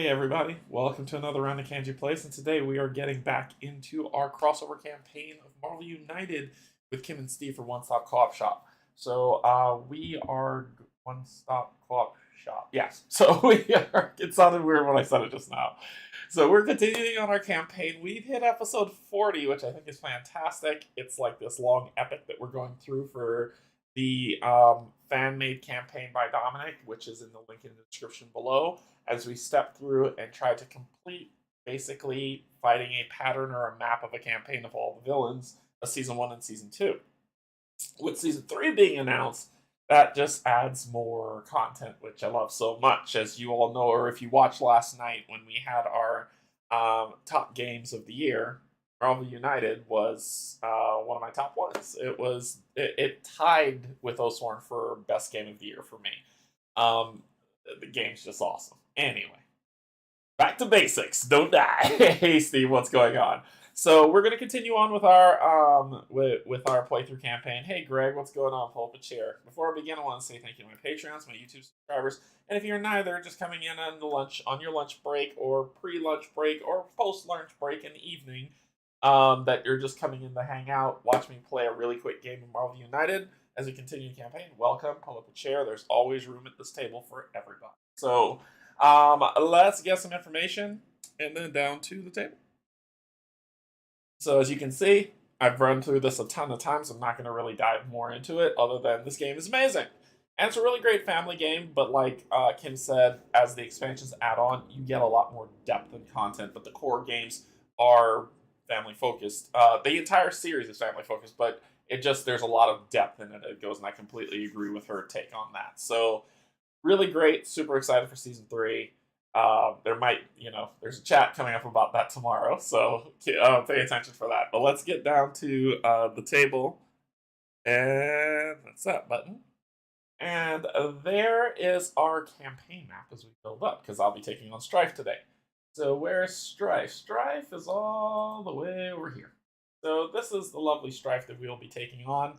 Hey everybody, welcome to another round of Canje Plays, and today we are getting back into our crossover campaign of Marvel United with Kim and Steve for One Stop Co-op Shop. So we are One Stop Co-op Shop. Yes. So we are. It sounded weird when I said it just now. So we're continuing on our campaign. We've hit episode 40, which I think is fantastic. It's like this long epic that we're going through for the fan-made campaign by Dominic, which is in the link in the description below, as we step through and try to complete basically fighting a pattern or a map of a campaign of all the villains of Season 1 and Season 2. With Season 3 being announced, that just adds more content, which I love so much. As you all know, or if you watched last night when we had our top games of the year, Marvel United was one of my top ones. It tied with Osworn for best game of the year for me. The game's just awesome. Anyway, back to basics. Don't die. Hey Steve, what's going on? So we're gonna continue on with our with our playthrough campaign. Hey Greg, what's going on? Pull up a chair. Before I begin, I want to say thank you to my Patreons, my YouTube subscribers, and if you're neither, just coming in on your lunch break or pre-lunch break or post-lunch break in the evening, that you're just coming in to hang out, watch me play a really quick game of Marvel United as we continue the campaign. Welcome. Pull up a chair. There's always room at this table for everybody. So let's get some information and then down to the table. So as you can see, I've run through this a ton of times. I'm not going to really dive more into it other than this game is amazing. And it's a really great family game, but like Kim said, as the expansions add on, you get a lot more depth and content, but the core games are family focused. The entire series is family focused, but there's a lot of depth in it. It goes, and I completely agree with her take on that. So really great, super excited for Season 3. There's a chat coming up about that tomorrow, so pay attention for that. But let's get down to the table, and that's that button. And there is our campaign map as we build up, because I'll be taking on Strife today. So where's Strife? Strife is all the way over here. So this is the lovely Strife that we'll be taking on.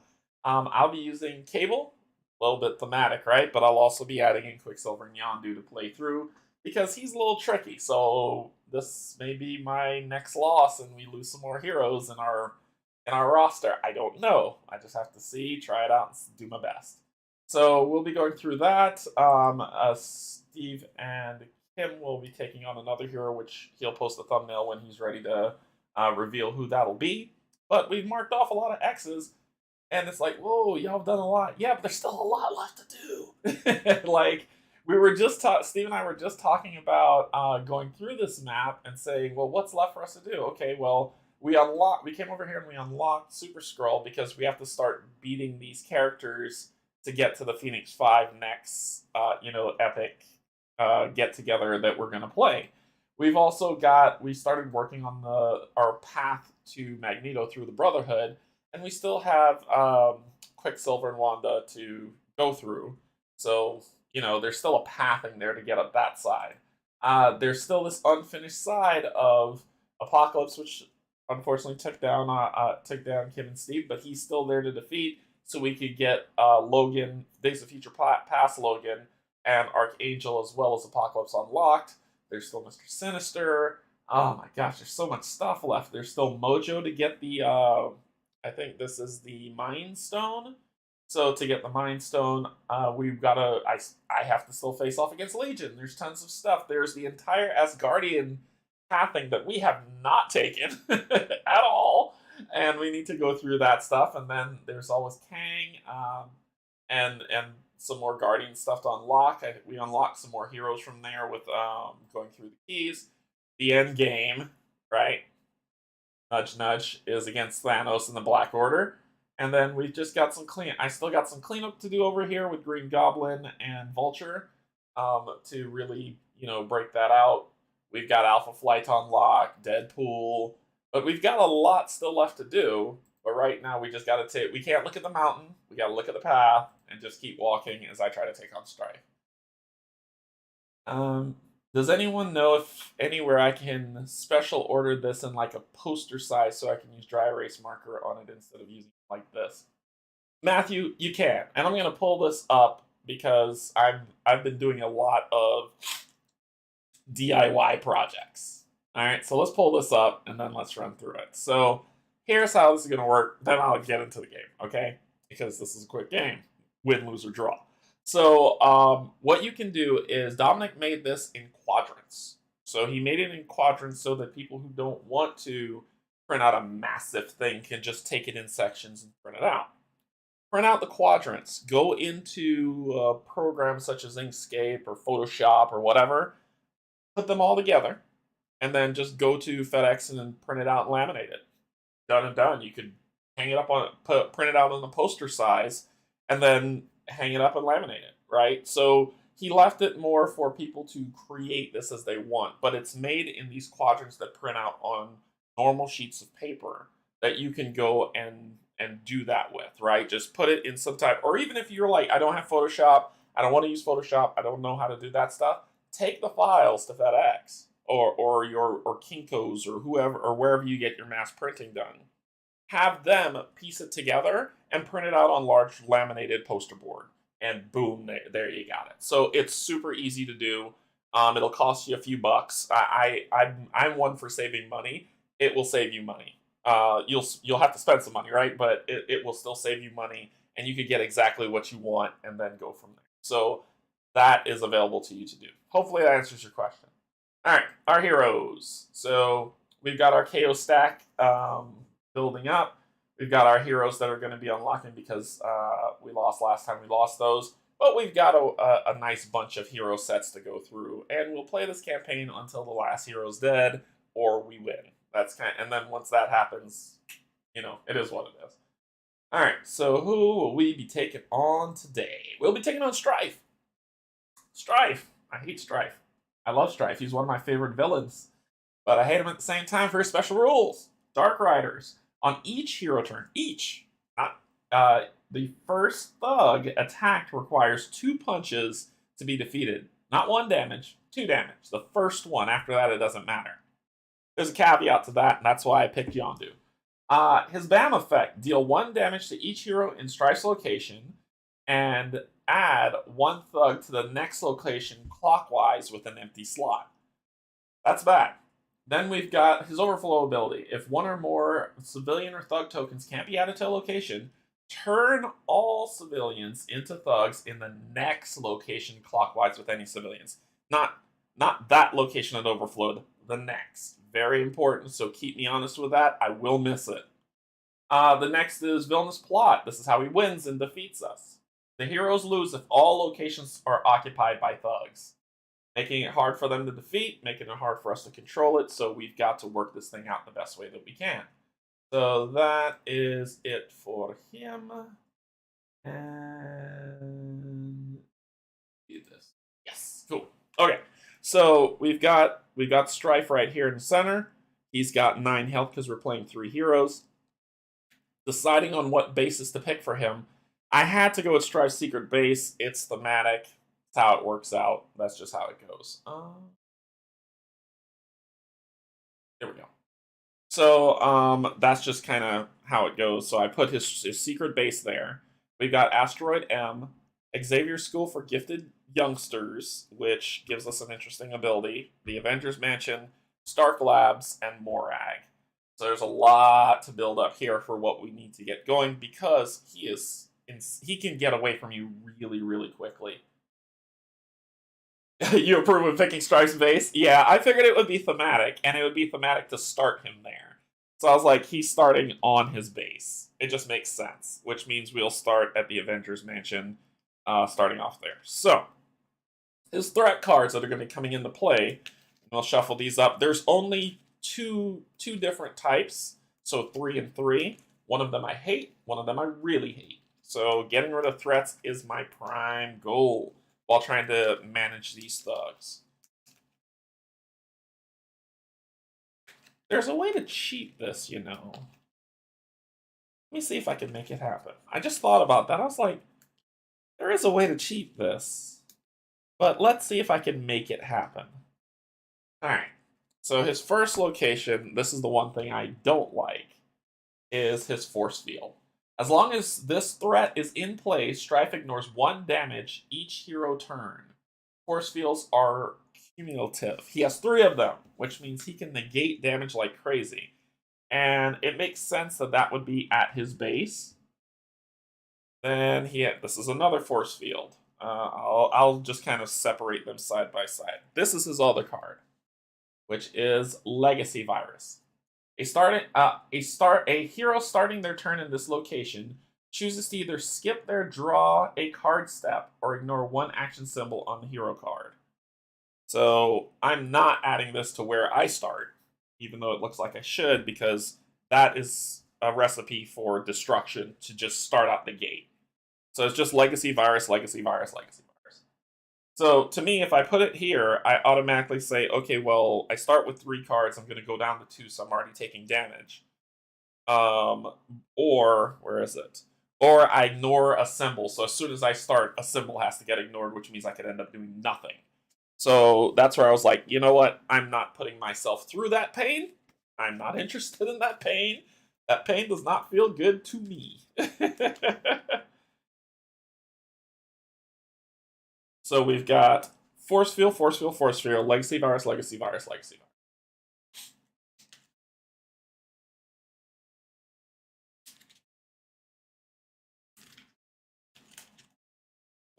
I'll be using Cable, a little bit thematic, right? But I'll also be adding in Quicksilver and Yondu to play through, because he's a little tricky. So this may be my next loss, and we lose some more heroes in our roster. I don't know. I just have to see, try it out, and do my best. So we'll be going through that. Steve and Kim will be taking on another hero, which he'll post a thumbnail when he's ready to reveal who that'll be. But we've marked off a lot of X's, and it's like, whoa, y'all have done a lot. Yeah, but there's still a lot left to do. Like, we were just Steve and I were just talking about going through this map and saying, well, what's left for us to do? Okay, well, we came over here and we unlocked Super Skrull, because we have to start beating these characters to get to the Phoenix 5 next, epic get together that we're gonna play. We started working on our path to Magneto through the Brotherhood, and we still have Quicksilver and Wanda to go through. So, there's still a path in there to get up that side. There's still this unfinished side of Apocalypse, which unfortunately took down Kim and Steve, but he's still there to defeat, so we could get Logan, Days of Future Past Logan, and Archangel, as well as Apocalypse unlocked. There's still Mr. Sinister. Oh my gosh, there's so much stuff left. There's still Mojo to get the, I think this is the Mind Stone. So to get the Mind Stone, I have to still face off against Legion. There's tons of stuff. There's the entire Asgardian pathing that we have not taken at all. And we need to go through that stuff. And then there's always Kang, and some more Guardian stuff to unlock. I think we unlocked some more heroes from there with going through the keys. The end game, right? Nudge, nudge, is against Thanos and the Black Order. And then we've just got I still got some cleanup to do over here with Green Goblin and Vulture, to really, break that out. We've got Alpha Flight to unlock, Deadpool, but we've got a lot still left to do. But right now we just got to we can't look at the mountain. We got to look at the path and just keep walking as I try to take on Strife. Does anyone know if anywhere I can special order this in like a poster size so I can use dry erase marker on it instead of using it like this? Matthew, you can. And I'm going to pull this up because I've been doing a lot of DIY projects. All right, so let's pull this up and then let's run through it. So here's how this is going to work. Then I'll get into the game, okay? Because this is a quick game. Win, lose, or draw. So what you can do is Dominic made this in quadrants. So he made it in quadrants so that people who don't want to print out a massive thing can just take it in sections and print it out. Print out the quadrants. Go into programs such as Inkscape or Photoshop or whatever. Put them all together. And then just go to FedEx and then print it out and laminate it. Done and done. You could hang it up on, print it out on the poster size, and then hang it up and laminate it, right? So he left it more for people to create this as they want, but it's made in these quadrants that print out on normal sheets of paper that you can go and do that with, right? Just put it in some type, or even if you're like, I don't have Photoshop, I don't want to use Photoshop, I don't know how to do that stuff, take the files to FedEx or Kinko's or whoever or wherever you get your mass printing done. Have them piece it together and print it out on large laminated poster board, and boom, there you got it. So it's super easy to do. It'll cost you a few bucks. I'm one for saving money. It will save you money. You'll have to spend some money, right? But it will still save you money, and you can get exactly what you want and then go from there. So that is available to you to do. Hopefully that answers your question. All right, our heroes. So we've got our KO stack building up. We've got our heroes that are going to be unlocking because we lost last time we lost those. But we've got a nice bunch of hero sets to go through, and we'll play this campaign until the last hero's dead or we win. And then once that happens, it is what it is. All right, so who will we be taking on today? We'll be taking on Strife. Strife. I hate Strife. I love Strife. He's one of my favorite villains, but I hate him at the same time for his special rules. Dark Riders. On each hero turn, the first thug attacked requires 2 punches to be defeated. Not 1 damage, 2 damage. The first one. After that, it doesn't matter. There's a caveat to that, and that's why I picked Yondu. His BAM effect. Deal 1 damage to each hero in Strife's location, and add 1 thug to the next location clockwise with an empty slot. That's bad. Then we've got his overflow ability. If 1 or more civilian or thug tokens can't be added to a location, turn all civilians into thugs in the next location clockwise with any civilians. Not that location that overflowed, the next. Very important, so keep me honest with that. I will miss it. The next is Villainous Plot. This is how he wins and defeats us. The heroes lose if all locations are occupied by thugs, making it hard for them to defeat, making it hard for us to control it, so we've got to work this thing out the best way that we can. So that is it for him. And do this. Yes, cool. Okay, so we've got Strife right here in the center. He's got 9 health because we're playing 3 heroes. Deciding on what bases to pick for him, I had to go with Strife's secret base. It's thematic. That's how it works out. That's just how it goes. There we go. So that's just kind of how it goes. So I put his secret base there. We've got Asteroid M, Xavier School for Gifted Youngsters, which gives us an interesting ability, the Avengers Mansion, Stark Labs, and Morag. So there's a lot to build up here for what we need to get going because he can get away from you really, really quickly. You approve of picking Strife's base? Yeah, I figured it would be thematic, and it would be thematic to start him there. So I was like, he's starting on his base. It just makes sense, which means we'll start at the Avengers Mansion, starting off there. So, his threat cards that are going to be coming into play, and we'll shuffle these up. There's only two different types, so 3 and 3. One of them I hate, one of them I really hate. So getting rid of threats is my prime goal while trying to manage these thugs. There's a way to cheat this, Let me see if I can make it happen. I just thought about that. I was like, there is a way to cheat this. But let's see if I can make it happen. Alright. So his first location, this is the one thing I don't like, is his force field. As long as this threat is in play, Strife ignores 1 damage each hero turn. Force fields are Cumulative. He has 3 of them, which means he can negate damage like crazy. And it makes sense that that would be at his base. Then this is another force field. I'll just kind of separate them side by side. This is his other card, which is Legacy Virus. A hero starting their turn in this location chooses to either skip their draw a card step or ignore 1 action symbol on the hero card. So I'm not adding this to where I start, even though it looks like I should, because that is a recipe for destruction to just start out the gate. So it's just Legacy Virus, Legacy Virus, Legacy Virus. So to me, if I put it here, I automatically say, okay, well, I start with 3 cards. I'm going to go down to 2, so I'm already taking damage. Or, where is it? Or I ignore a symbol. So as soon as I start, a symbol has to get ignored, which means I could end up doing nothing. So that's where I was like, you know what? I'm not putting myself through that pain. I'm not interested in that pain. That pain does not feel good to me. So we've got Force Field, Force Field, Force Field, Legacy Virus, Legacy Virus, Legacy Virus.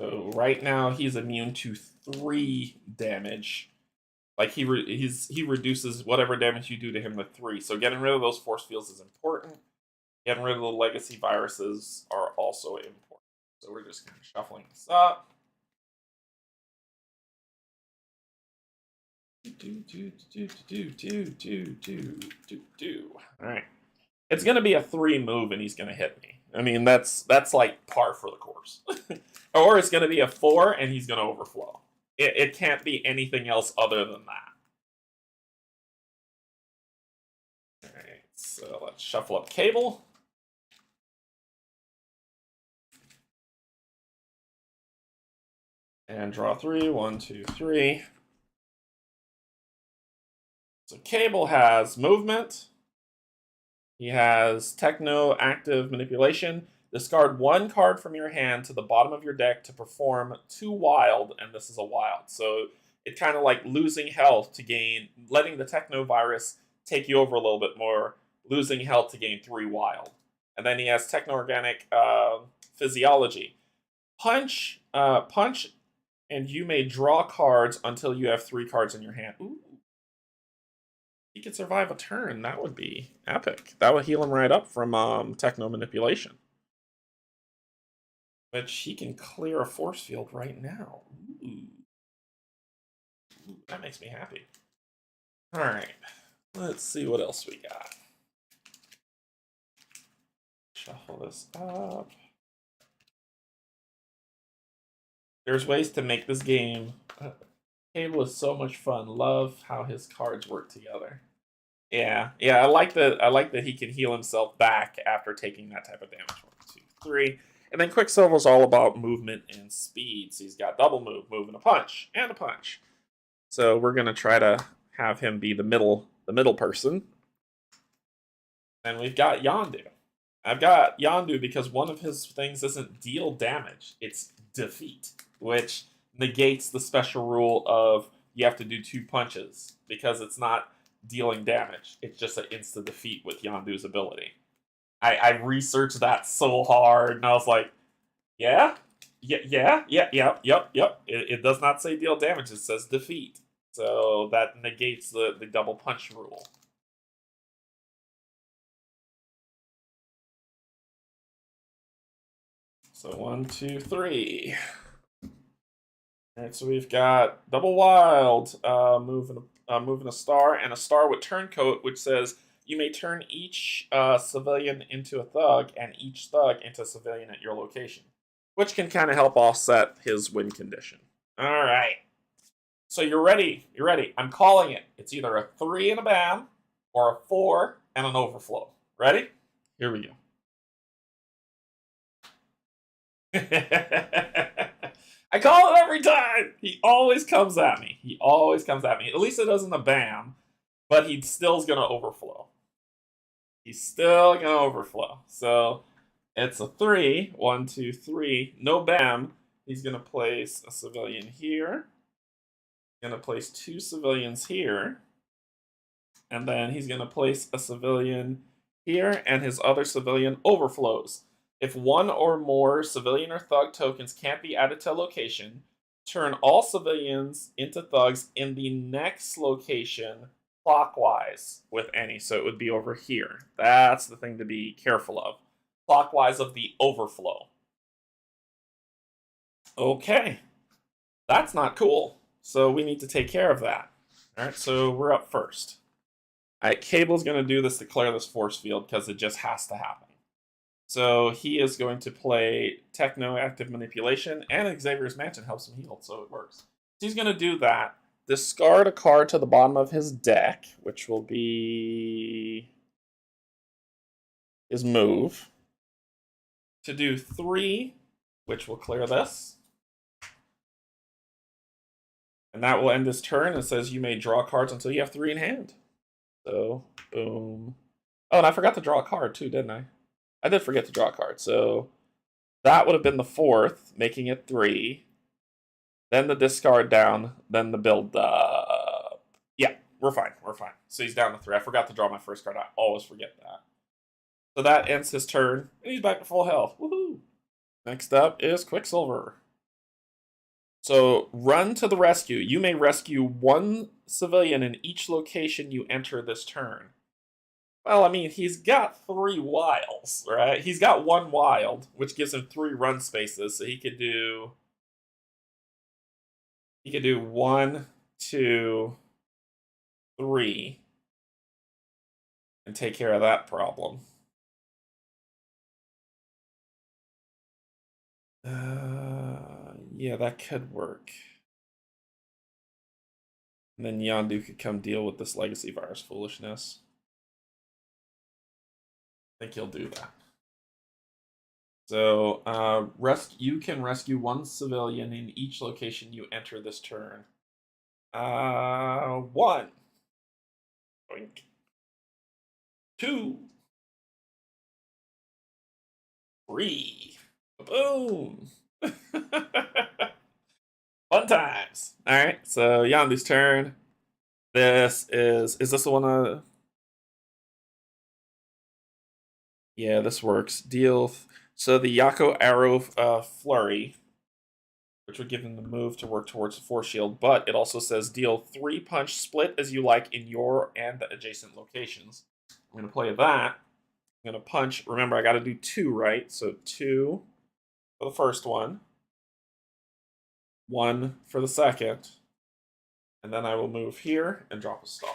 So right now he's immune to 3 damage. Like he reduces whatever damage you do to him to 3. So getting rid of those force fields is important. Getting rid of the legacy viruses are also important. So we're just kind of shuffling this up. All right. It's going to be a 3 move and he's going to hit me. I mean, that's like par for the course. Or it's going to be a 4 and he's going to overflow. It can't be anything else other than that. Alright, so let's shuffle up Cable. And draw 3. 1, 2, 3. So Cable has movement. He has Techno Active Manipulation. Discard 1 card from your hand to the bottom of your deck to perform 2 wild, and this is a wild. So it kind of like losing health to gain, letting the Techno Virus take you over a little bit more, losing health to gain 3 wild. And then he has Techno Organic Physiology. Punch, and you may draw cards until you have 3 cards in your hand. Ooh. He could survive a turn. That would be epic. That would heal him right up from Techno Manipulation. Which he can clear a force field right now. Ooh. Ooh, that makes me happy. Alright. Let's see what else we got. Shuffle this up. There's ways to make this game. Cable is so much fun. Love how his cards work together. Yeah. I like that he can heal himself back after taking that type of damage. 1, 2, 3. And then Quicksilver is all about movement and speed. So he's got double move, and a punch, and a punch. So we're gonna try to have him be the middle person. And we've got Yondu. I've got Yondu because one of his things isn't deal damage; it's defeat, which negates the special rule of you have to do 2 punches because it's not dealing damage. It's just an instant defeat with Yondu's ability. I researched that so hard, and I was like, yep. It does not say deal damage, it says defeat. So that negates the double punch rule. So 1, 2, 3. Alright, so we've got double wild, moving a star, and a star with turncoat, which says you may turn each civilian into a thug and each thug into a civilian at your location, which can kind of help offset his win condition. All right. So you're ready. You're ready. I'm calling it. It's either a 3 and a bam or a 4 and an overflow. Ready? Here we go. I call it every time. He always comes at me. At least it doesn't a bam, but he still's going to overflow. So it's a 3. 1, 2, 3. No bam. He's going to place a civilian here. going to place 2 civilians here. And then he's going to place a civilian here, and his other civilian overflows. If one or more civilian or thug tokens can't be added to a location, turn all civilians into thugs in the next location clockwise with any. So it would be over here. That's the thing to be careful of. Clockwise of the overflow. Okay. That's not cool. So we need to take care of that. All right, so we're up first. All right, Cable's going to do this to clear this force field because it just has to happen. So he is going to play Techno-Active Manipulation, and Xavier's Mansion helps him heal, so it works. So he's going to do that. Discard a card to the bottom of his deck, which will be his move. To do 3, which will clear this. And that will end his turn. It says you may draw cards until you have 3 in hand. So, boom. Oh, and I forgot to draw a card too, didn't I? I did forget to draw a card. So that would have been the 4th, making it 3. Then the discard down, then the build up. Yeah, we're fine. We're fine. So he's down to 3. I forgot to draw my first card. I always forget that. So that ends his turn, and he's back to full health. Woohoo! Next up is Quicksilver. So run to the rescue. You may rescue 1 civilian in each location you enter this turn. Well, I mean, he's got 3 wilds, right? He's got 1 wild, which gives him 3 run spaces, so he could do 1, 2, 3, and take care of that problem. Yeah, that could work. And then Yondu could come deal with this legacy virus foolishness. I think he'll do that. So, you can rescue 1 civilian in each location you enter this turn. 1. Boink. 2. 3. Boom. Fun times. All right, so Yondu's turn. Is this the one? Yeah, this works. So the Yako Arrow Flurry, which would give him the move to work towards the force shield, but it also says deal 3 punch split as you like in your and the adjacent locations. I'm going to play that. I'm going to punch. Remember, I got to do 2, right? So 2 for the first one. 1 for the second. And then I will move here and drop a star.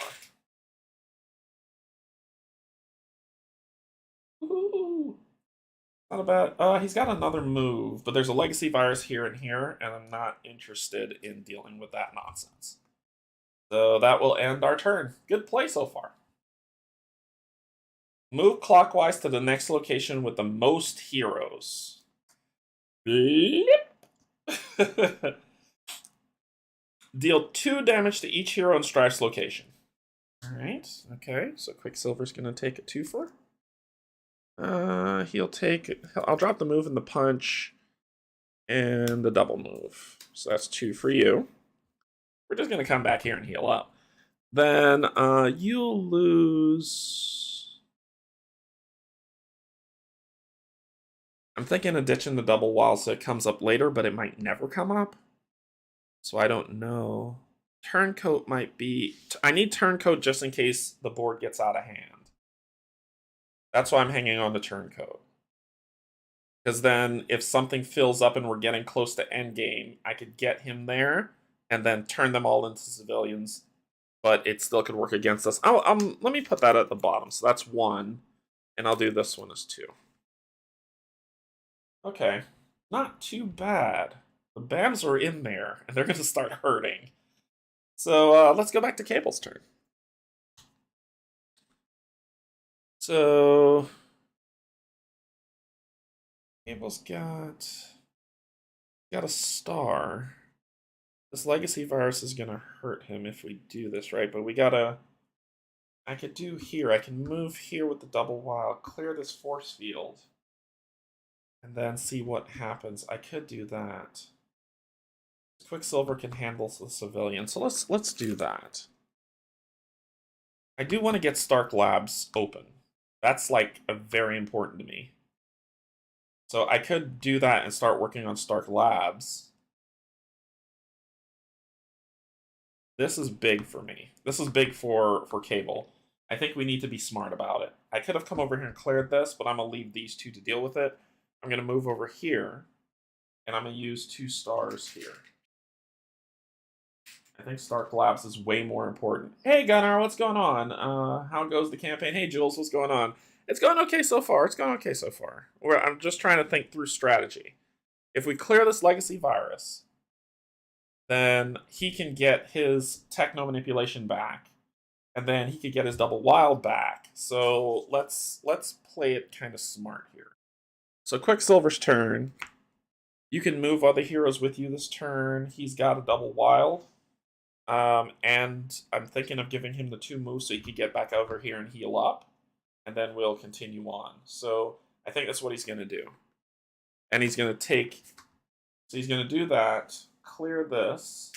Ooh. Not bad. He's got another move, but there's a legacy virus here and here, and I'm not interested in dealing with that nonsense. So that will end our turn. Good play so far. Move clockwise to the next location with the most heroes. Blip. Deal 2 damage to each hero in Strife's location. Alright, okay, so Quicksilver's gonna take a 2-for. I'll drop the move and the punch and the double move. So that's 2 for you. We're just gonna come back here and heal up. Then you'll lose. I'm thinking of ditching the double wild so it comes up later, but it might never come up. So I don't know. Turncoat might be. I need Turncoat just in case the board gets out of hand. That's why I'm hanging on to Turncoat. Because then if something fills up and we're getting close to endgame, I could get him there and then turn them all into civilians. But it still could work against us. Let me put that at the bottom. So that's 1. And I'll do this one as 2. Okay. Not too bad. The BAMs are in there, and they're going to start hurting. So let's go back to Cable's turn. So Cable's got a star. This legacy virus is going to hurt him if we do this, right? But we gotta. I could do here. I can move here with the double wild, clear this force field, and then see what happens. I could do that. Quicksilver can handle the civilian, so let's do that. I do want to get Stark Labs open. That's like very important to me. So I could do that and start working on Stark Labs. This is big for me. This is big for Cable. I think we need to be smart about it. I could have come over here and cleared this, but I'm going to leave these two to deal with it. I'm going to move over here, and I'm going to use 2 stars here. I think Stark Labs is way more important. Hey, Gunnar, what's going on? How goes the campaign? Hey, Jules, what's going on? It's going okay so far. It's going okay so far. I'm just trying to think through strategy. If we clear this legacy virus, then he can get his techno manipulation back, and then he could get his double wild back. So let's play it kind of smart here. So Quicksilver's turn. You can move other heroes with you this turn. He's got a double wild. And I'm thinking of giving him the 2 moves so he could get back over here and heal up. And then we'll continue on. So I think that's what he's going to do. And he's going to take... So he's going to do that, clear this,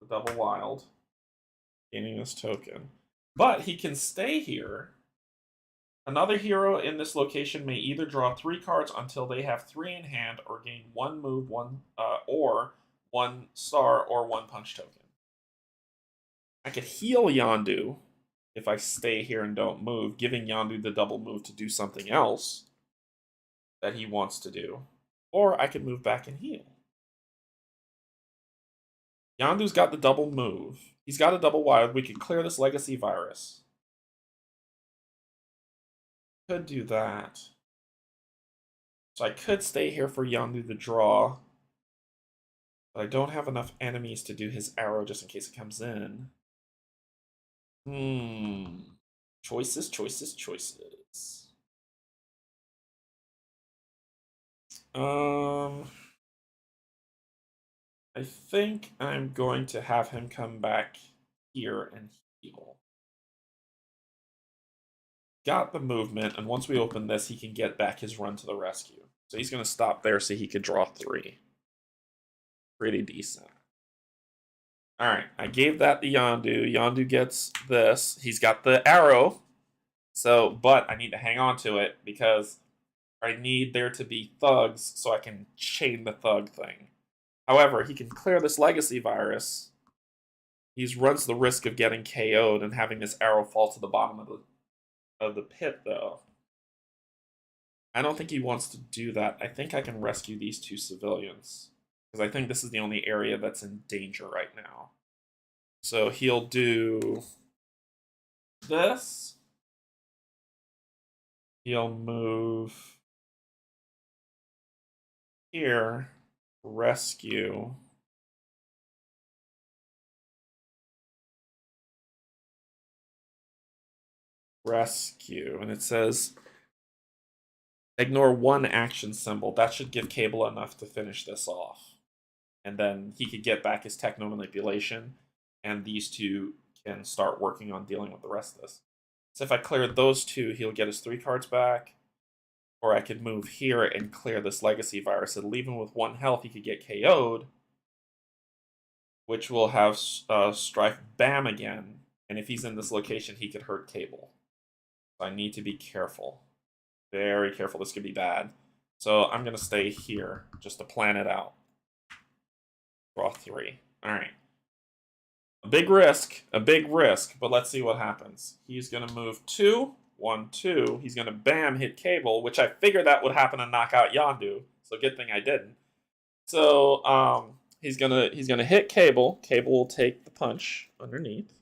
the double wild, gaining this token. But he can stay here. Another hero in this location may either draw 3 cards until they have 3 in hand, or gain 1 move, or 1 star, or 1 punch token. I could heal Yondu if I stay here and don't move, giving Yondu the double move to do something else that he wants to do. Or I could move back and heal. Yondu's got the double move. He's got a double wild. We could clear this legacy virus. Could do that. So I could stay here for Yondu to draw. But I don't have enough enemies to do his arrow just in case it comes in. Choices, choices, choices. I think I'm going to have him come back here and heal. Got the movement, and once we open this, he can get back his run to the rescue. So he's going to stop there so he could draw 3. Pretty decent. Alright, I gave that to Yondu. Yondu gets this. He's got the arrow. So, but I need to hang on to it because I need there to be thugs so I can chain the thug thing. However, he can clear this legacy virus. He runs the risk of getting KO'd and having this arrow fall to the bottom of the pit, though. I don't think he wants to do that. I think I can rescue these 2 civilians, because I think this is the only area that's in danger right now. So he'll do this. He'll move here, rescue. Rescue, and it says ignore 1 action symbol. That should give Cable enough to finish this off. And then he could get back his techno manipulation, and these 2 can start working on dealing with the rest of this. So if I clear those 2, he'll get his 3 cards back. Or I could move here and clear this legacy virus. It'll leave him with 1 health. He could get KO'd, which will have Strife Bam again. And if he's in this location, he could hurt Cable. So I need to be careful. Very careful. This could be bad. So I'm going to stay here just to plan it out. Draw 3. Alright. A big risk, but let's see what happens. He's going to move 2, 1, 2. He's going to bam hit Cable, which I figured that would happen and knock out Yondu. So good thing I didn't. So he's gonna hit Cable. Cable will take the punch underneath.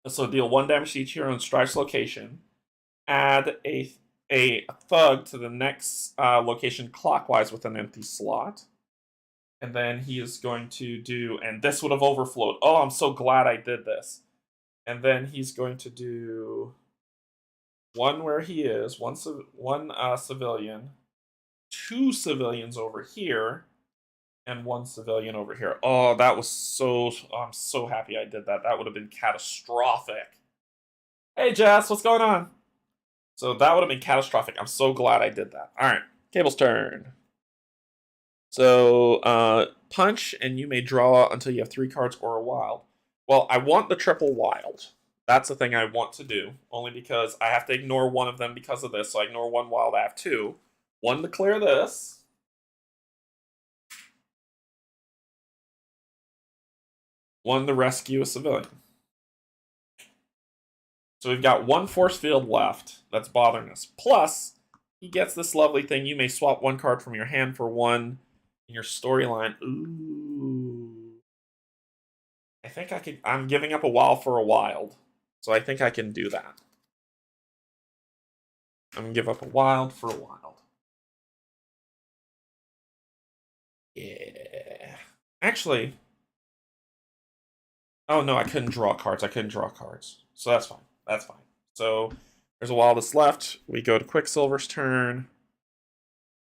So deal 1 damage to each hero in Strife's location. Add a thug to the next location clockwise with an empty slot. And then he is going to do, and this would have overflowed. Oh, I'm so glad I did this. And then he's going to do 1 where he is, one civilian, 2 civilians over here, and 1 civilian over here. Oh, that was so... Oh, I'm so happy I did that. That would have been catastrophic. Hey, Jess, what's going on? So that would have been catastrophic. I'm so glad I did that. All right, Cable's turn. So, punch, and you may draw until you have 3 cards or a wild. Well, I want the triple wild. That's the thing I want to do, only because I have to ignore one of them because of this. So I ignore 1 wild, I have 2. 1 to clear this. 1 to rescue a civilian. So we've got 1 force field left that's bothering us. Plus, he gets this lovely thing. You may swap 1 card from your hand for 1 in your storyline. Ooh. I think I could. I'm giving up a wild for a wild. So I think I can do that. I'm going to give up a wild for a wild. Yeah. Actually. Oh, no, I couldn't draw cards. So that's fine. That's fine. So there's a wild that's left. We go to Quicksilver's turn.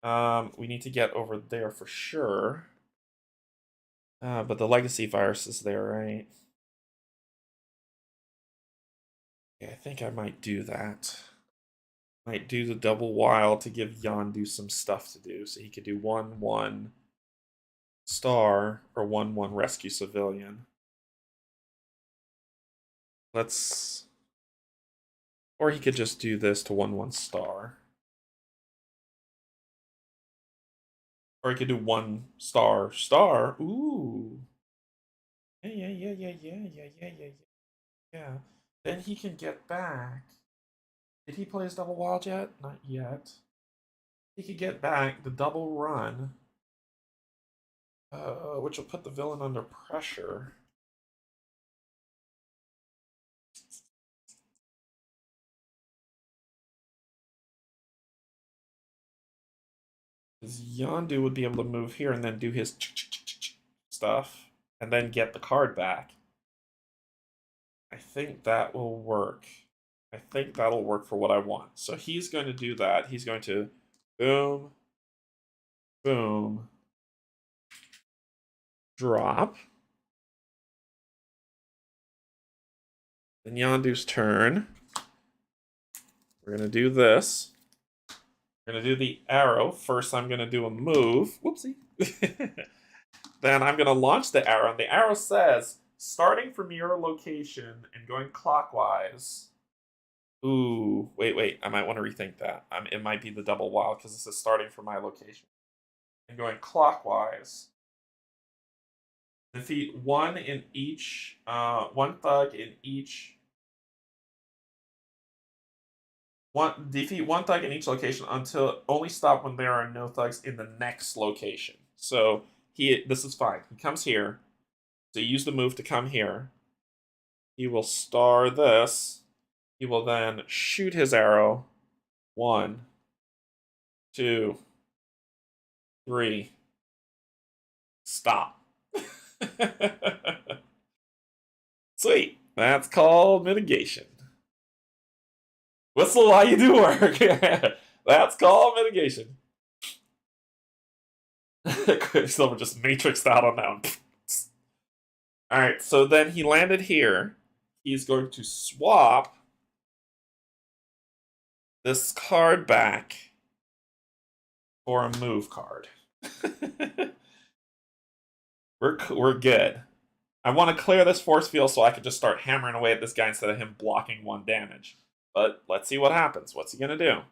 We need to get over there for sure. But the legacy virus is there, right? Yeah, I think I might do that. Might do the double wild to give Yondu some stuff to do. So he could do 1/1 star or 1/1 rescue civilian. Let's... Or he could just do this to 1/1 star. Or he could do 1 star star. Ooh. Yeah. Then he can get back. Did he play his double wild yet? Not yet. He could get back the double run, which will put the villain under pressure. Because Yondu would be able to move here and then do his stuff, and then get the card back. I think that will work. I think that'll work for what I want. So he's going to do that. He's going to boom, boom, drop. Then Yondu's turn. We're going to do this. We're going to do the arrow. First, I'm going to do a move. Whoopsie. Then I'm going to launch the arrow. And the arrow says, starting from your location and going clockwise. Ooh, wait. I might want to rethink that. It might be the double wild because this is starting from my location. And going clockwise. Defeat 1 in each, 1 thug in each. Defeat 1 thug in each location until only stop when there are no thugs in the next location. So this is fine. He comes here. So use the move to come here. He will star this. He will then shoot his arrow. 1, 2, 3. Stop. Sweet. That's called mitigation. Whistle while you do work. That's called mitigation. Quicksilver just matrixed out on that one. Alright, so then he landed here. He's going to swap this card back for a move card. We're good. I want to clear this force field so I can just start hammering away at this guy instead of him blocking 1 damage. But let's see what happens. What's he going to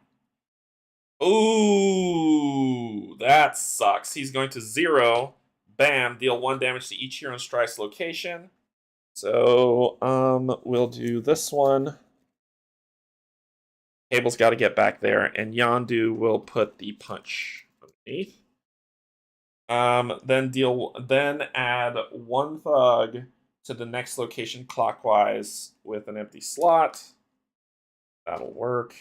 do? Ooh, that sucks. He's going to 0. Bam, deal 1 damage to each hero in Strice's location. So, we'll do this one. Cable's got to get back there, and Yondu will put the punch underneath. Then add 1 thug to the next location clockwise with an empty slot. That'll work.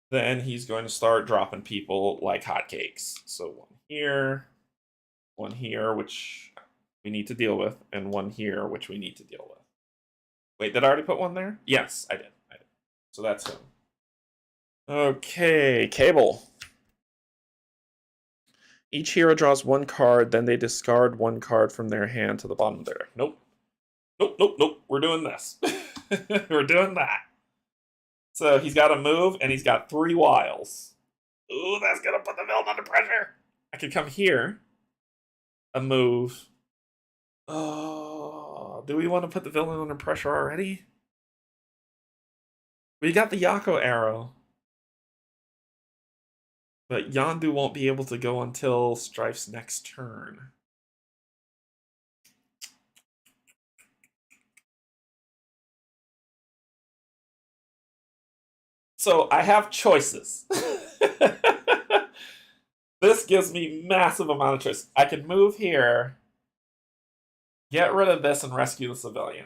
Then he's going to start dropping people like hotcakes. So 1 here, which we need to deal with, and 1 here, which we need to deal with. Wait, did I already put 1 there? Yes, I did. So that's him. Okay, Cable. Each hero draws 1 card, then they discard 1 card from their hand to the bottom there. Nope. We're doing this. We're doing that. So he's got a move, and he's got 3 wiles. Ooh, that's going to put the villain under pressure. I can come here. a move. Oh, do we want to put the villain under pressure already? We got the Yako arrow. But Yondu won't be able to go until Strife's next turn. So I have choices. This gives me massive amount of choice. I can move here, get rid of this, and rescue the civilian,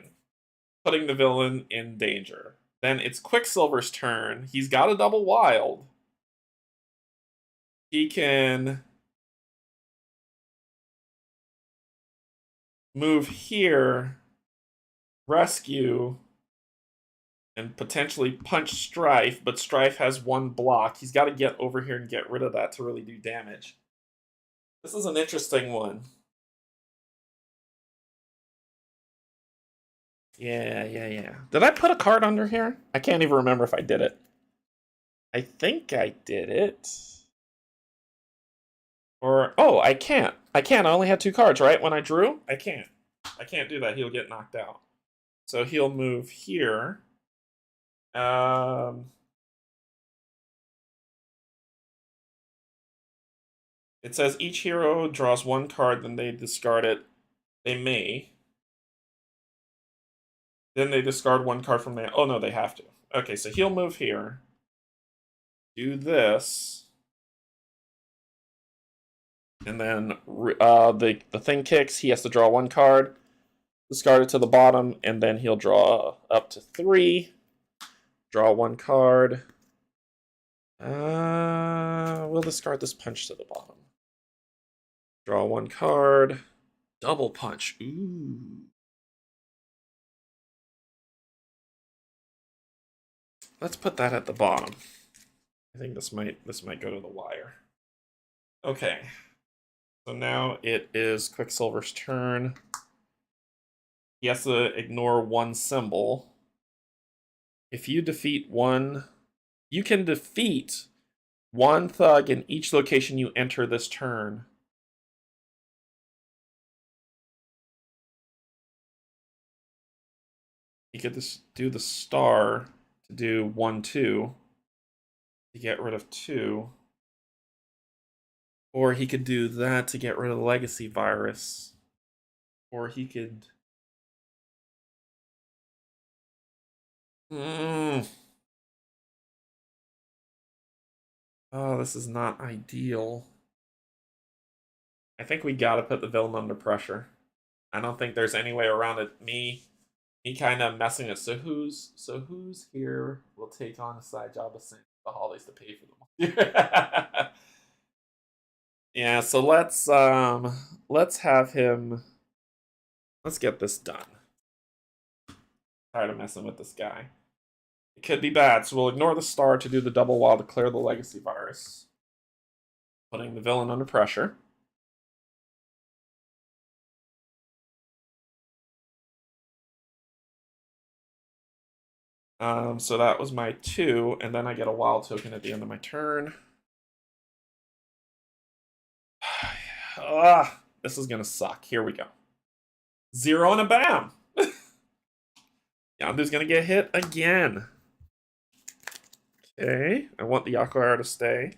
putting the villain in danger. Then it's Quicksilver's turn. He's got a double wild. He can move here, rescue, and potentially punch Strife, but Strife has one block. He's got to get over here and get rid of that to really do damage. This is an interesting one. Yeah. Did I put a card under here? I can't even remember if I did it. I think I did it. Or, oh, I can't. I only had 2 cards, right? When I drew? I can't do that. He'll get knocked out. So he'll move here. It says each hero draws 1 card, then they discard it. They may. Then they discard 1 card from there. Oh, no, they have to. Okay, so he'll move here. Do this. And then the thing kicks. He has to draw 1 card. Discard it to the bottom, and then he'll draw up to 3. Draw 1 card. We'll discard this punch to the bottom. Draw 1 card. Double punch. Ooh. Let's put that at the bottom. I think this might go to the wire. Okay. So now it is Quicksilver's turn. He has to ignore 1 symbol. If you defeat 1, you can defeat 1 thug in each location you enter this turn. You could just do the star to do 1-2 to get rid of 2. Or he could do that to get rid of the legacy virus. Or he could... Oh, this is not ideal. I think we gotta put the villain under pressure. I don't think there's any way around it. Me kind of messing it. So who's here will take on a side job of Santa the holidays to pay for them. Yeah, so let's have him. Let's get this done. Tired of messing with this guy. It could be bad, so we'll ignore the star to do the double wild to clear the legacy virus. Putting the villain under pressure. So that was my 2, and then I get a wild token at the end of my turn. This is gonna suck. Here we go. 0 and a bam! Yondu's gonna get hit again. Okay, I want the Yako arrow to stay.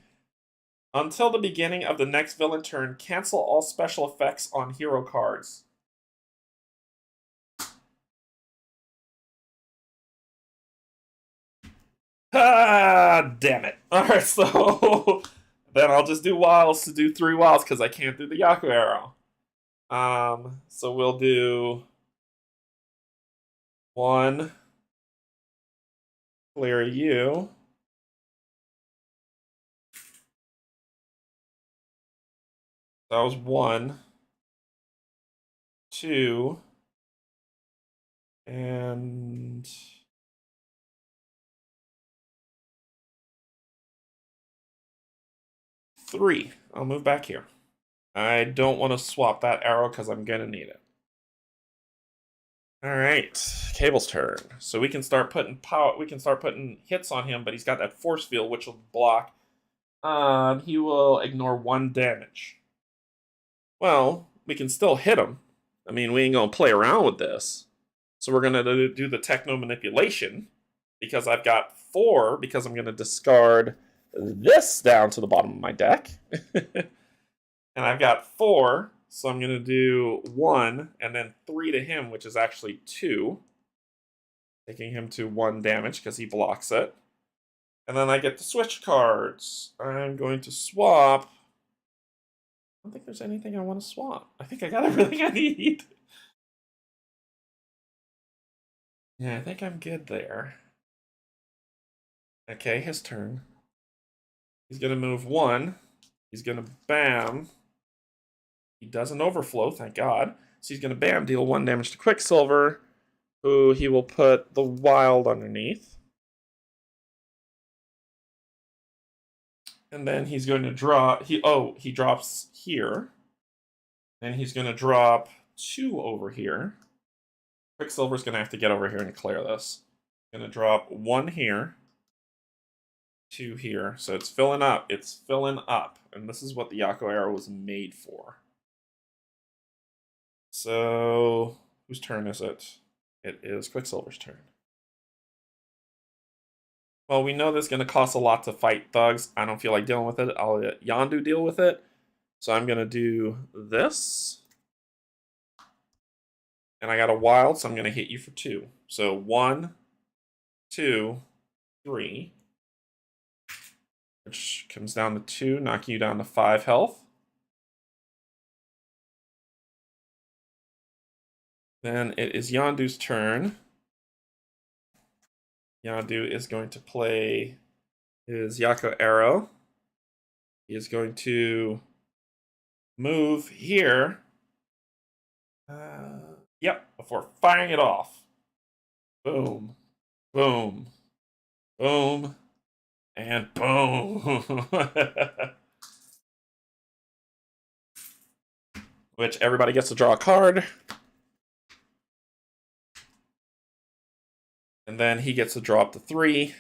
Until the beginning of the next villain turn, cancel all special effects on hero cards. Damn it. Alright, so then I'll just do wilds to do 3 wilds because I can't do the Yako arrow. So we'll do 1. Clear you. That was 1. 2. And 3. I'll move back here. I don't want to swap that arrow because I'm going to need it. All right, Cable's turn. So we can start putting power. We can start putting hits on him, but he's got that force field, which will block. He will ignore 1 damage. Well, we can still hit him. I mean, we ain't gonna play around with this. So we're gonna do the techno manipulation because I've got 4 because I'm gonna discard this down to the bottom of my deck. And I've got 4, so I'm gonna do 1 and then 3 to him, which is actually 2. Taking him to 1 damage because he blocks it. And then I get to switch cards. I'm going to swap. I don't think there's anything I want to swap. I think I got everything I need. Yeah, I think I'm good there. Okay, his turn. He's going to move 1. He's going to bam. He doesn't overflow, thank God. So he's going to bam, deal 1 damage to Quicksilver, who he will put the wild underneath. And then he's going to draw. He drops here. And he's going to drop 2 over here. Quicksilver's going to have to get over here and clear this. Going to drop 1 here. 2 here. So it's filling up. It's filling up. And this is what the Yako arrow was made for. So, whose turn is it? It is Quicksilver's turn. Well, we know this is going to cost a lot to fight thugs. I don't feel like dealing with it. I'll let Yondu deal with it. So I'm going to do this. And I got a wild, so I'm going to hit you for 2. So 1, 2, 3. Which comes down to 2, knocking you down to 5 health. Then it is Yondu's turn. Yondu is going to play his Yako arrow. He is going to move here. Yep, before firing it off. Boom, boom, boom, and boom. Which everybody gets to draw a card. And then he gets to draw up to 3.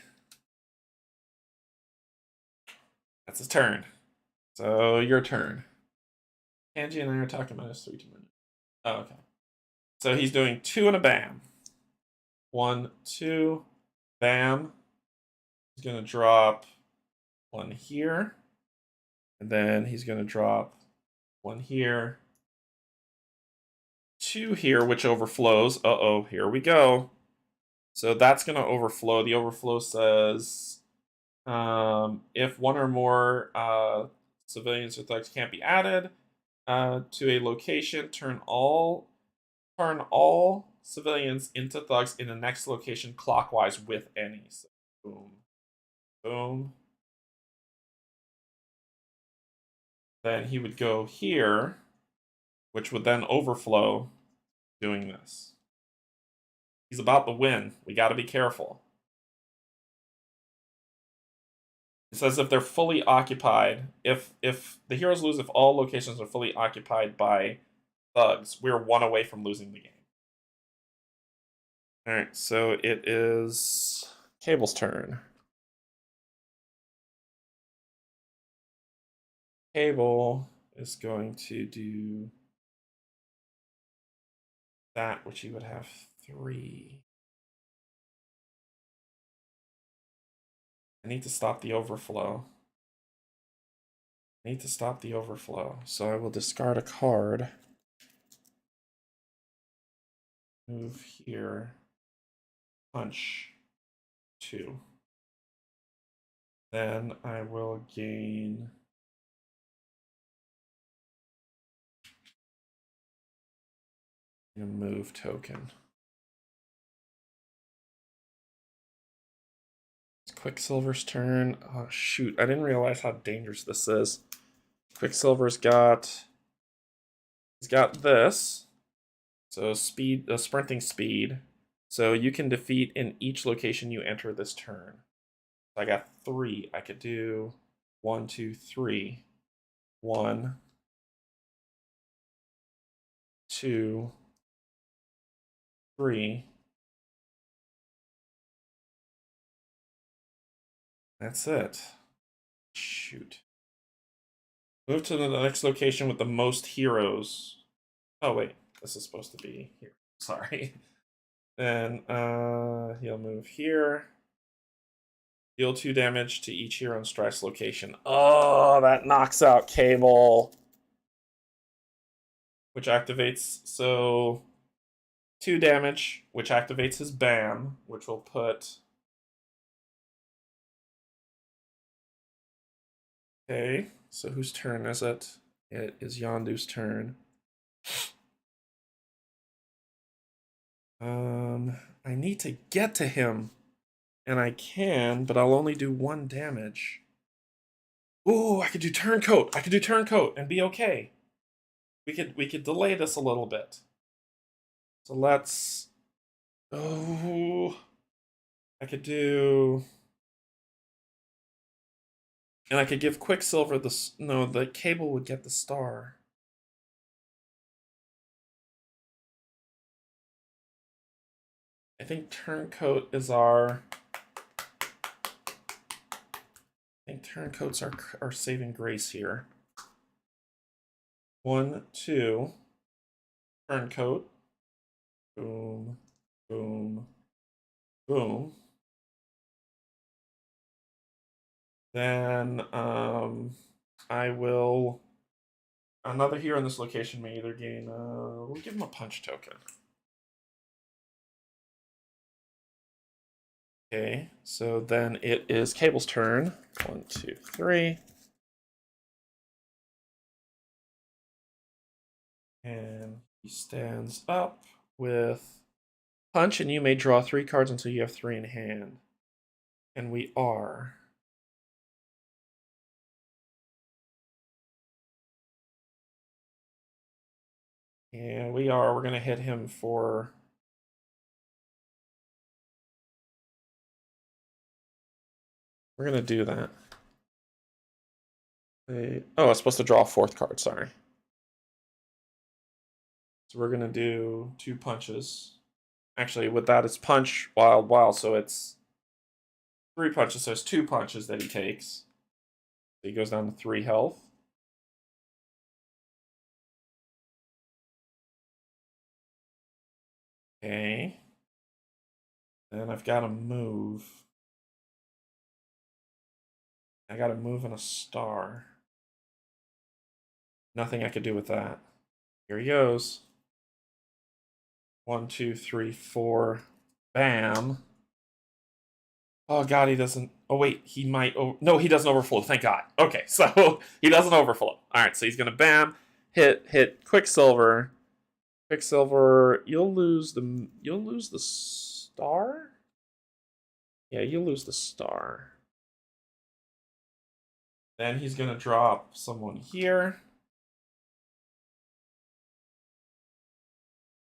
That's his turn. So your turn. Canje and I are talking about his 3 2 minutes. Oh, okay. So he's doing 2 and a bam. 1, 2, bam. He's going to drop 1 here. And then he's going to drop 1 here. 2 here, which overflows. Uh-oh, here we go. So that's going to overflow. The overflow says if 1 or more civilians or thugs can't be added to a location, turn all civilians into thugs in the next location clockwise with any. So boom, boom. Then he would go here, which would then overflow doing this. He's about to win. We got to be careful. It says if they're fully occupied, if the heroes lose if all locations are fully occupied by thugs, we're 1 away from losing the game. Alright, so it is Cable's turn. Cable is going to do that, which he would have 3. I need to stop the overflow. So I will discard a card. Move here. Punch 2. Then I will gain a move token. It's Quicksilver's turn. Oh shoot, I didn't realize how dangerous this is. Quicksilver's got this. So speed, sprinting speed. So you can defeat in each location you enter this turn. So I got 3. I could do 1, 2, 3. 1, 2, 3. That's it. Shoot. Move to the next location with the most heroes. Oh wait, this is supposed to be here. Sorry. Then he'll move here. Deal 2 damage to each hero in Strife's location. Oh, that knocks out Cable. Which activates, so 2 damage, which activates his BAM, which will put... Okay, so whose turn is it? It is Yondu's turn. I need to get to him. And I can, but I'll only do 1 damage. Ooh, I could do Turncoat. I could do Turncoat and be okay. We could delay this a little bit. So let's... Oh... I could do... And I could give Quicksilver the... No, the Cable would get the star. I think Turncoat is our... I think Turncoats are saving grace here. 1, 2. Turncoat. Boom. Boom. Boom. Then I will... Another hero in this location may either gain... we'll give him a punch token. Okay, so then it is Cable's turn. 1, 2, 3. And he stands up with punch, and you may draw 3 cards until you have 3 in hand. And we are. And we are. We're going to hit him for... We're going to do that. Oh, I was supposed to draw a 4th card, sorry. So we're going to do 2 punches. Actually, with that, it's punch, wild, wild. So it's 3 punches. So it's 2 punches that he takes. So he goes down to 3 health. Okay. Then I've got to move. I got to move in a star. Nothing I could do with that. Here he goes. 1, 2, 3, 4. Bam. Oh, God, he doesn't... Oh, wait, he might... No, he doesn't overflow, thank God. Okay, so he doesn't overflow. All right, so he's going to bam, hit Quicksilver. Quicksilver, you'll lose the star? Yeah, you'll lose the star. Then he's going to drop someone here.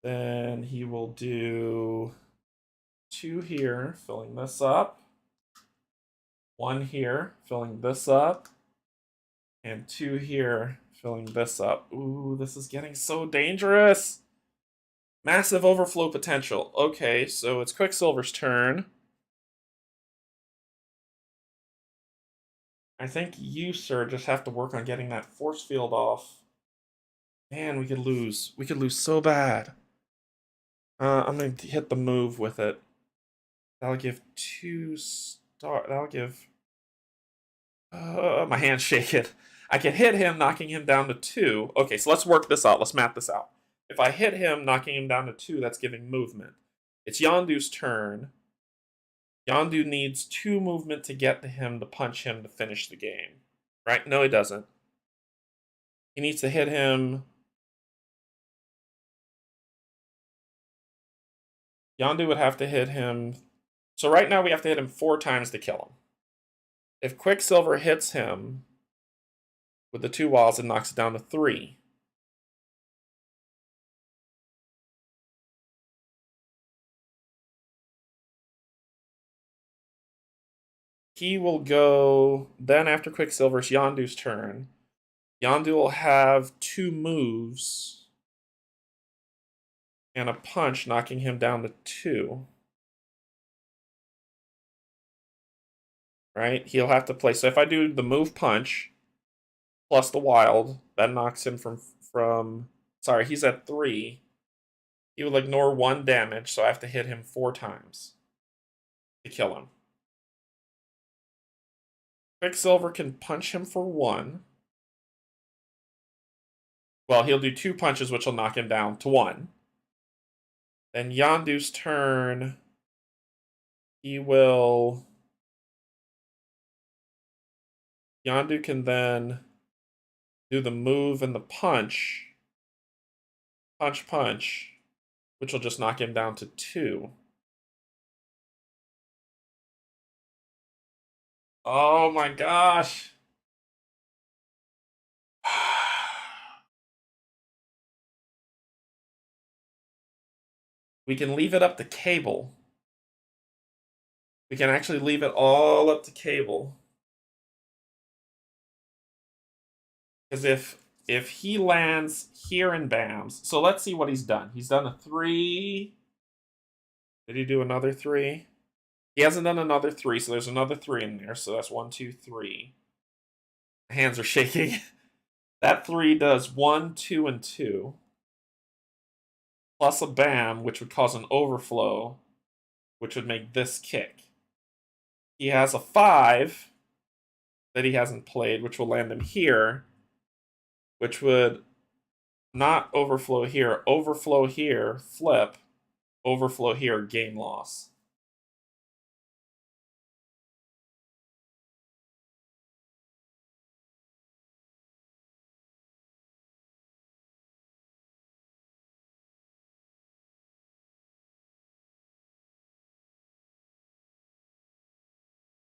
Then he will do 2 here, filling this up. 1 here, filling this up. And 2 here, filling this up. Ooh, this is getting so dangerous. Massive overflow potential. Okay, so it's Quicksilver's turn. I think you, sir, just have to work on getting that force field off. Man, we could lose. We could lose so bad. I'm going to hit the move with it. That'll give 2 star. That'll give... my hand's shaking. I can hit him, knocking him down to 2. Okay, so let's work this out. Let's map this out. If I hit him, knocking him down to 2, that's giving movement. It's Yondu's turn. Yondu needs 2 movement to get to him to punch him to finish the game. Right? No, he doesn't. He needs to hit him... Yondu would have to hit him... So right now we have to hit him 4 times to kill him. If Quicksilver hits him with the 2 walls, it knocks it down to 3. He will go... Then after Quicksilver's Yondu's turn. Yondu will have 2 moves and a punch, knocking him down to 2. Right? He'll have to play. So if I do the move punch plus the wild, that knocks him from Sorry, he's at 3. He will ignore 1 damage, so I have to hit him 4 times to kill him. Quicksilver can punch him for 1. Well, he'll do 2 punches, which will knock him down to 1. Then Yondu's turn. He will... Yondu can then do the move and the punch. Punch, punch. Which will just knock him down to 2. Oh my gosh. We can leave it up to Cable. We can actually leave it all up to Cable. Because if he lands here and bams, so let's see what he's done. He's done a 3. Did he do another 3? He hasn't done another 3, so there's another 3 in there. So that's 1, 2, 3. Hands are shaking. That 3 does 1, 2, and 2. Plus a bam, which would cause an overflow, which would make this kick. He has a 5 that he hasn't played, which will land him here, which would not overflow here, flip, overflow here, game loss.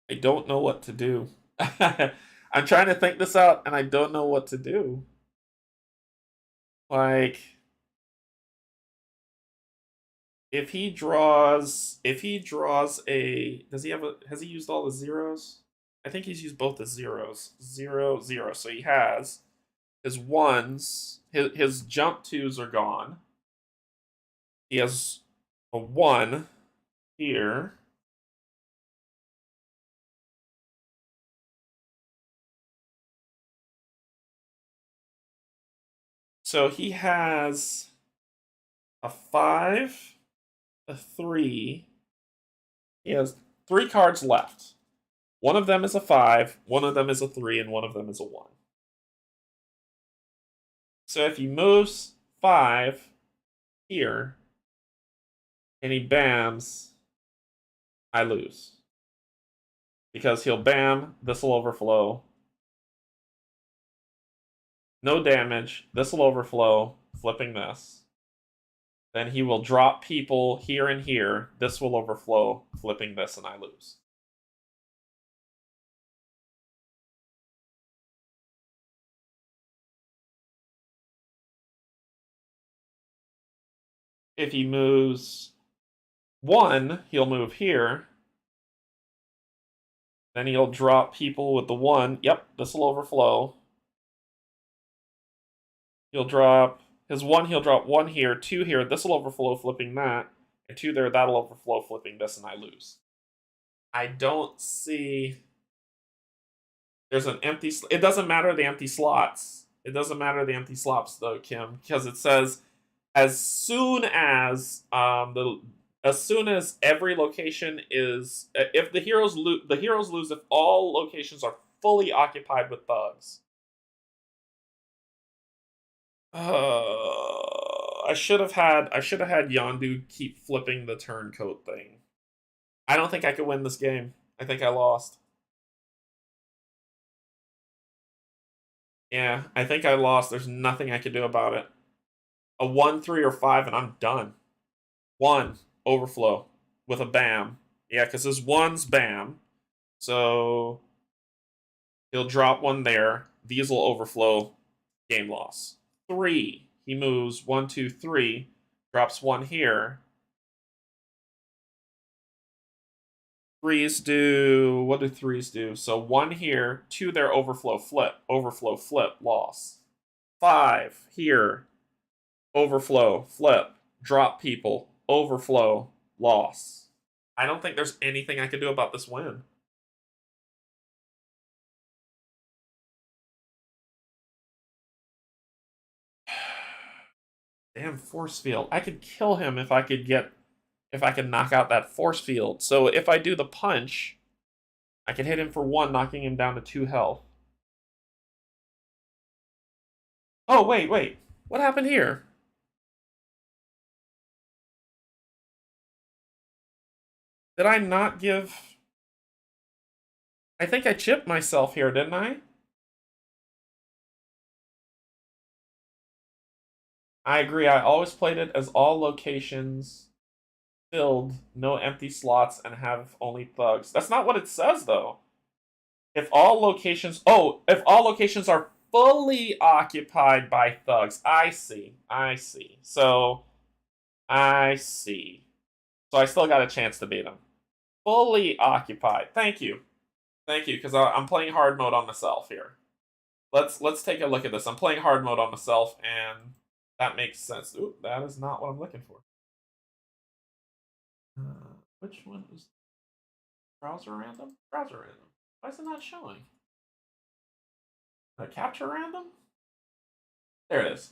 I don't know what to do. I'm trying to think this out, and I don't know what to do. Like, if he draws a, has he used all the zeros? I think he's used both the zeros. 0, 0. So he has his 1s, his jump 2s are gone. He has a 1 here. So he has a 5, a 3. He has 3 cards left. One of them is a 5, one of them is a 3, and one of them is a 1. So if he moves 5 here, and he bams, I lose. Because he'll bam, this will overflow. No damage, this will overflow, flipping this. Then he will drop people here and here. This will overflow, flipping this, and I lose. If he moves 1, he'll move here. Then he'll drop people with the 1. Yep, this will overflow. He'll drop his 1, he'll drop 1 here, 2 here. This will overflow, flipping that. And 2 there, that'll overflow, flipping this, and I lose. I don't see... There's an empty... It doesn't matter the empty slots. It doesn't matter the empty slots, though, Kim, because it says as soon as every location is... If the heroes lose if all locations are fully occupied with thugs. I should have had Yondu keep flipping the turncoat thing. I don't think I could win this game. I think I lost. Yeah, I think I lost. There's nothing I could do about it. A 1, 3, or 5, and I'm done. 1, overflow with a bam. Yeah, because his 1's bam. So he'll drop 1 there. These will overflow. Game loss. 3. He moves 1, 2, 3. Drops 1 here. 3s do... What do 3s do? So 1 here, 2 there, overflow, flip, loss. 5 here, overflow, flip, drop people, overflow, loss. I don't think there's anything I can do about this win. Damn force field. I could kill him if I could knock out that force field. So if I do the punch, I can hit him for 1, knocking him down to 2 health. Oh, wait. What happened here? Did I not give... I think I chipped myself here, didn't I? I agree. I always played it as all locations filled, no empty slots, and have only thugs. That's not what it says, though. If all locations are fully occupied by thugs. I see. So I still got a chance to beat them. Fully occupied. Thank you, because I'm playing hard mode on myself here. Let's take a look at this. I'm playing hard mode on myself, and that makes sense. Ooh, that is not what I'm looking for. Which one is browser random? Browser random. Why is it not showing? Capture random? There it is.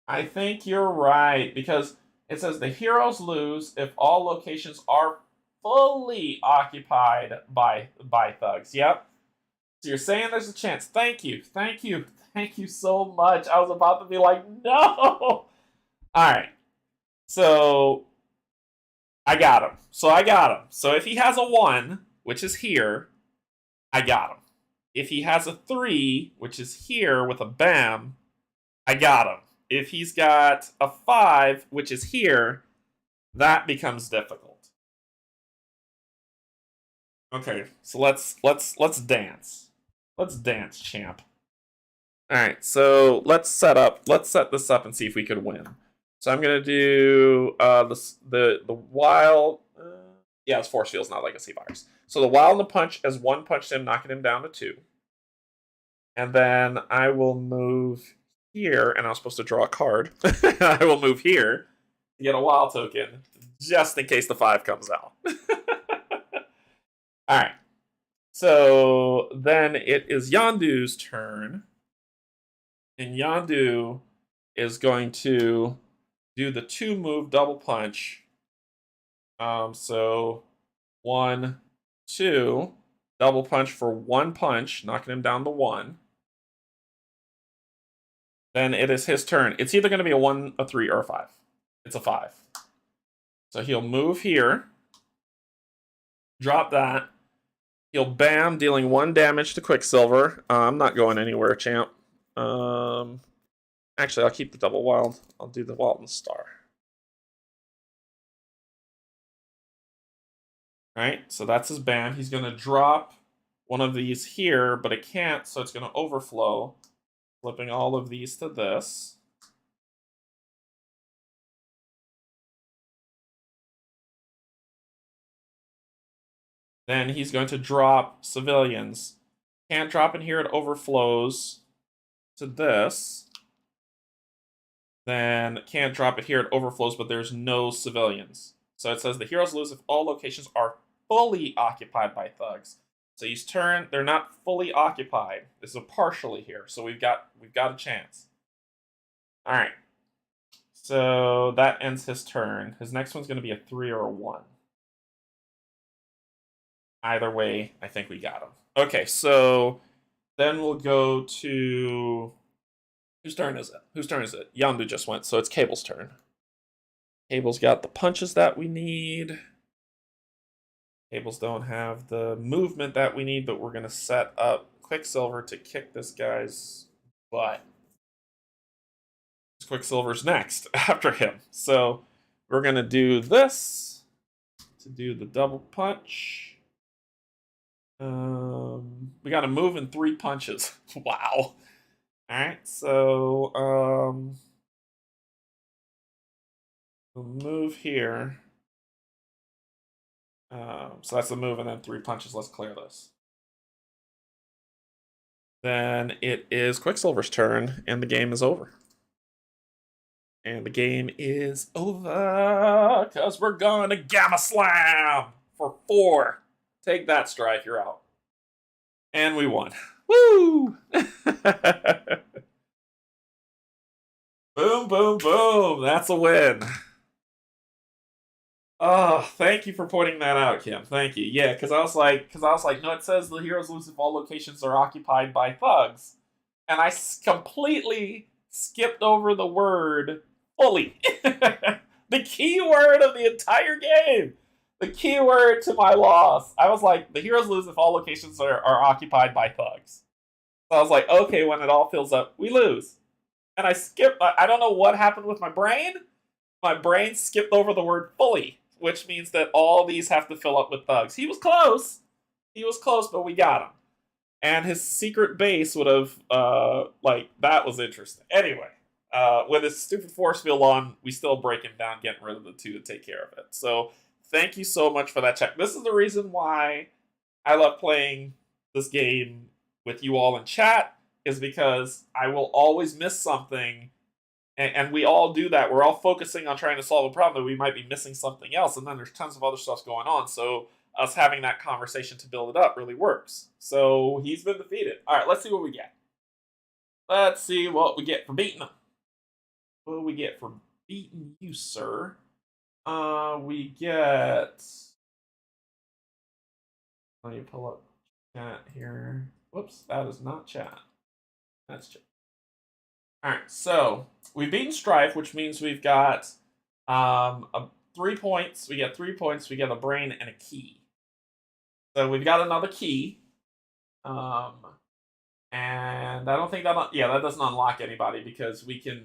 I think you're right, because it says the heroes lose if all locations are fully occupied by thugs. Yep. So you're saying there's a chance. Thank you so much. I was about to be like, no. Alright. So I got him. So if he has a 1, which is here, I got him. If he has a 3, which is here with a bam, I got him. If he's got a 5, which is here, that becomes difficult. Okay, so let's dance. Let's dance, champ. All right, so let's set this up and see if we could win. So I'm gonna do the wild. Yeah, it's force fields, not legacy virus. So the wild and the punch as 1 punch him, knocking him down to 2. And then I will move here, and I was supposed to draw a card. I will move here to get a wild token, just in case the 5 comes out. Alright. So then it is Yondu's turn. And Yondu is going to do the 2-move double punch. So 1, 2, double punch for 1 punch, knocking him down to 1. Then it is his turn. It's either going to be a 1, a 3, or a 5. It's a 5. So he'll move here. Drop that. He'll bam, dealing 1 damage to Quicksilver. I'm not going anywhere, champ. Actually, I'll keep the double wild. I'll do the Walton Star. Alright, so that's his bam. He's going to drop one of these here, but it can't, so it's going to overflow. Flipping all of these to this. Then he's going to drop civilians. Can't drop in here, it overflows to this. Then can't drop it here, it overflows, but there's no civilians. So it says the heroes lose if all locations are fully occupied by thugs. So he's turn, they're not fully occupied. This is a partially here, so we've got a chance. Alright. So that ends his turn. His next one's gonna be a 3 or a 1. Either way, I think we got him. Okay, so then we'll go to... Whose turn is it? Yondu just went, so it's Cable's turn. Cable's got the punches that we need. Cables don't have the movement that we need, but we're going to set up Quicksilver to kick this guy's butt. Quicksilver's next after him. So we're going to do this to do the double punch. We got to move in 3 punches. Wow. Alright, so we'll move here. So that's the move, and then 3 punches. Let's clear this. Then it is Quicksilver's turn, and the game is over. And the game is over, because we're going to Gamma Slam for 4. Take that, Strife, you're out. And we won. Woo! Boom, boom, boom. That's a win. Oh, thank you for pointing that out, Kim. Thank you. Yeah, because I was like, no, it says the heroes lose if all locations are occupied by thugs, and I completely skipped over the word fully. The key word of the entire game. The key word to my loss. I was like, the heroes lose if all locations are occupied by thugs. So I was like, okay, when it all fills up, we lose. And I skipped. I don't know what happened with my brain. My brain skipped over the word fully, which means that all these have to fill up with thugs. He was close. He was close, but we got him. And his secret base would have, that was interesting. Anyway, with his stupid force field on, we still break him down, getting rid of the two to take care of it. So thank you so much for that check. This is the reason why I love playing this game with you all in chat, is because I will always miss something, and we all do that. We're all focusing on trying to solve a problem that we might be missing something else, and then there's tons of other stuff going on. So us having that conversation to build it up really works. So he's been defeated. All right, let's see what we get. Let's see what we get for beating him. What do we get for beating you, sir? We get. Let me pull up chat here. Whoops, that is not chat. That's chat. All right, so we've beaten Strife, which means we've got 3 points. We get 3 points. We get a brain and a key. So we've got another key. And I don't think that, that doesn't unlock anybody, because we can,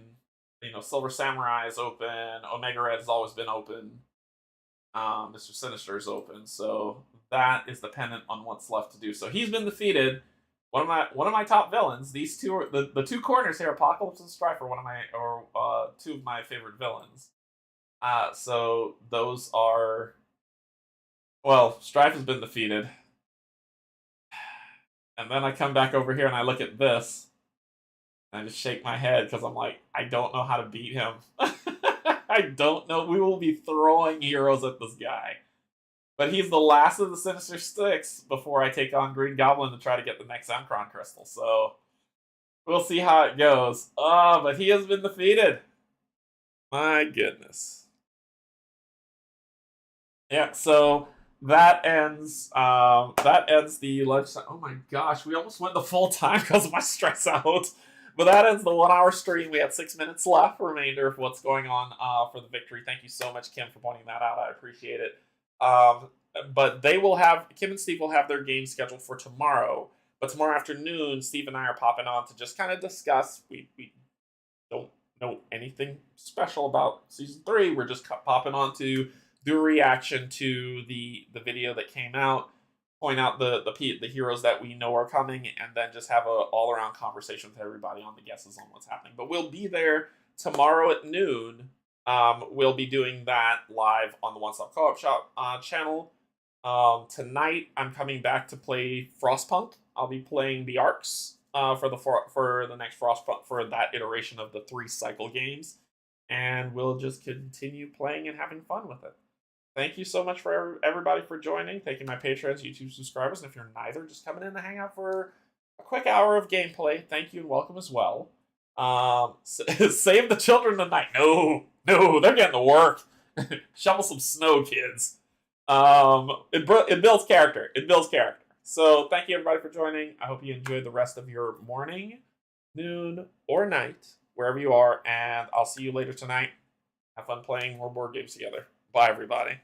Silver Samurai is open, Omega Red has always been open, Mr. Sinister is open, so that is dependent on what's left to do. So he's been defeated. One of my top villains. These two are the two corners here. Apocalypse and Strife are two of my favorite villains. So those are. Well, Strife has been defeated. And then I come back over here and I look at this, and I just shake my head because I'm like, I don't know how to beat him. I don't know. We will be throwing heroes at this guy. But he's the last of the Sinister Six before I take on Green Goblin to try to get the next Emkron Crystal. So we'll see how it goes. But he has been defeated. My goodness. Yeah, so that ends the lunchtime. Oh my gosh, we almost went the full time because of my stress out. But that ends the 1 hour stream. We have 6 minutes left, remainder of what's going on for the victory. Thank you so much, Kim, for pointing that out. I appreciate it. But Kim and Steve will have their game scheduled for tomorrow. But tomorrow afternoon, Steve and I are popping on to just kind of discuss. We don't know anything special about season 3. We're just popping on to do a reaction to the video that came out, point out the heroes that we know are coming, and then just have a all-around conversation with everybody on the guesses on what's happening. But we'll be there tomorrow at noon. We'll be doing that live on the One Stop Co-op Shop channel. Tonight, I'm coming back to play Frostpunk. I'll be playing the arcs for the next Frostpunk, for that iteration of the 3 cycle games, and we'll just continue playing and having fun with it. Thank you so much for everybody for joining. Thank you, my patrons, YouTube subscribers. And if you're neither, just coming in to hang out for a quick hour of gameplay. Thank you and welcome as well. Save the children tonight. No, they're getting to work. Shovel some snow, kids. It builds character. It builds character. So thank you, everybody, for joining. I hope you enjoyed the rest of your morning, noon, or night, wherever you are. And I'll see you later tonight. Have fun playing more board games together. Bye, everybody.